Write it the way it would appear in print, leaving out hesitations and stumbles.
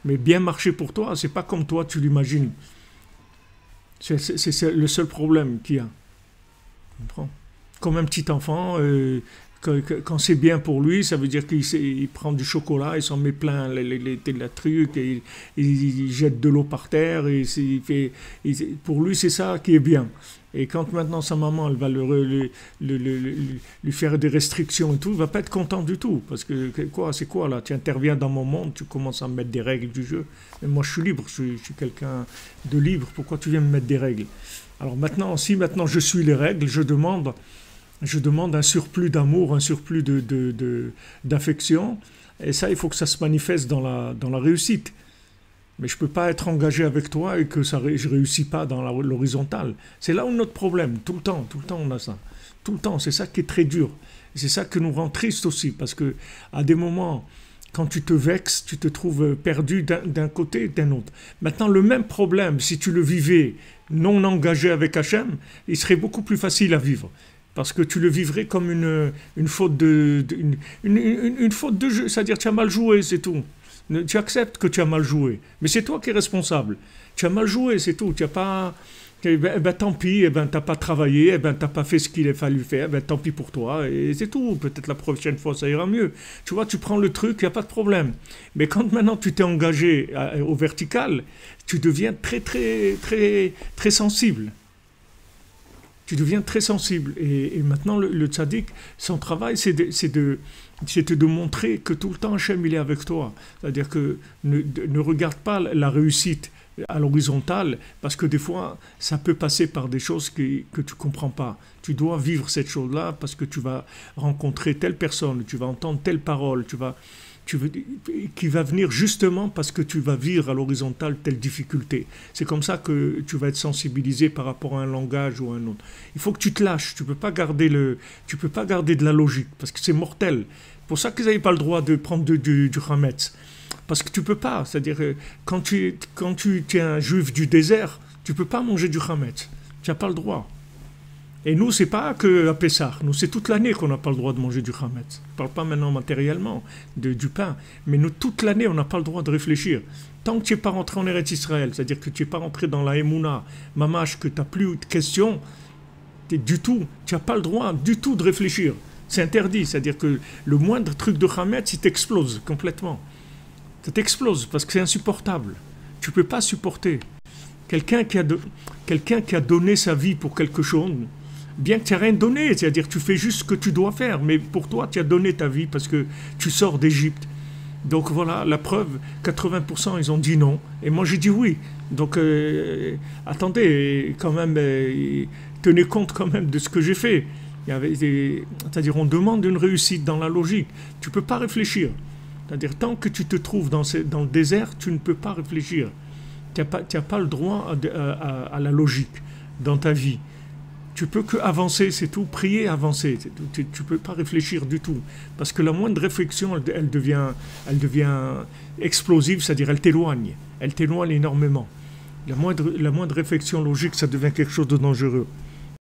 Mais bien marcher pour toi, c'est pas comme toi tu l'imagines. C'est le seul problème qu'il y a. Tu comprends? Comme un petit enfant, quand c'est bien pour lui, ça veut dire qu'il prend du chocolat, il s'en met plein la truc, et il jette de l'eau par terre, et pour lui c'est ça qui est bien. Et quand maintenant sa maman elle va lui faire des restrictions et tout, il va pas être content du tout. Parce que quoi, c'est quoi là? Tu interviens dans mon monde, tu commences à me mettre des règles du jeu. Mais moi je suis libre, je suis quelqu'un de libre, pourquoi tu viens me mettre des règles? Alors maintenant, si maintenant je suis les règles, je demande un surplus d'amour, un surplus d'affection. Et ça, il faut que ça se manifeste dans la réussite. Mais je ne peux pas être engagé avec toi et que je ne réussis pas dans l'horizontale. C'est là où notre problème, tout le temps on a ça. Tout le temps, c'est ça qui est très dur. Et c'est ça qui nous rend tristes aussi, parce que à des moments, quand tu te vexes, tu te trouves perdu d'un côté et d'un autre. Maintenant, le même problème, si tu le vivais non engagé avec Hachem, il serait beaucoup plus facile à vivre. Parce que tu le vivrais comme une faute une faute de jeu, c'est-à-dire tu as mal joué, c'est tout. Tu acceptes que tu as mal joué, mais c'est toi qui es responsable. Tu as mal joué, c'est tout. Tu as pas, tant pis, t'as pas travaillé, t'as pas fait ce qu'il a fallu faire, tant pis pour toi, et c'est tout. Peut-être la prochaine fois ça ira mieux. Tu vois, tu prends le truc, il n'y a pas de problème. Mais quand maintenant tu t'es engagé au vertical, tu deviens très sensible. Tu deviens très sensible. Et maintenant, le tzaddik, son travail, c'est de montrer que tout le temps, Hachem, il est avec toi. C'est-à-dire que ne regarde pas la réussite à l'horizontale, parce que des fois, ça peut passer par des choses que tu ne comprends pas. Tu dois vivre cette chose-là parce que tu vas rencontrer telle personne, tu vas entendre telle parole, qui va venir justement parce que tu vas vivre à l'horizontale telle difficulté. C'est comme ça que tu vas être sensibilisé par rapport à un langage ou à un autre. Il faut que tu te lâches, tu peux pas garder de la logique parce que c'est mortel. C'est pour ça qu'ils n'avaient pas le droit de prendre du Hametz. Parce que tu peux pas, c'est-à-dire quand tu es un juif du désert, tu peux pas manger du Hametz. Tu n'as pas le droit. Et nous, c'est pas que à Pessah. Nous, c'est toute l'année qu'on n'a pas le droit de manger du Hametz. Je ne parle pas maintenant matériellement du pain, mais nous, toute l'année, on n'a pas le droit de réfléchir. Tant que tu n'es pas rentré en Eretz Israël, c'est-à-dire que tu n'es pas rentré dans la Emouna, Mamash, que tu n'as plus de questions, du tout, tu n'as pas le droit du tout de réfléchir. C'est interdit, c'est-à-dire que le moindre truc de Hametz, il t'explose complètement. Ça t'explose parce que c'est insupportable. Tu ne peux pas supporter. Quelqu'un qui a donné sa vie pour quelque chose, bien que tu n'aies rien donné, c'est-à-dire que tu fais juste ce que tu dois faire, mais pour toi, tu as donné ta vie parce que tu sors d'Égypte. Donc voilà, la preuve, 80% ils ont dit non, et moi j'ai dit oui. Donc attendez, quand même, tenez compte quand même de ce que j'ai fait. C'est-à-dire on demande une réussite dans la logique. Tu ne peux pas réfléchir. C'est-à-dire tant que tu te trouves dans le désert, tu ne peux pas réfléchir. Tu n'as pas le droit à la logique dans ta vie. Tu peux que avancer, c'est tout, prier, avancer. Tu ne peux pas réfléchir du tout. Parce que la moindre réflexion, elle devient explosive, c'est-à-dire elle t'éloigne. Elle t'éloigne énormément. La moindre réflexion logique, ça devient quelque chose de dangereux.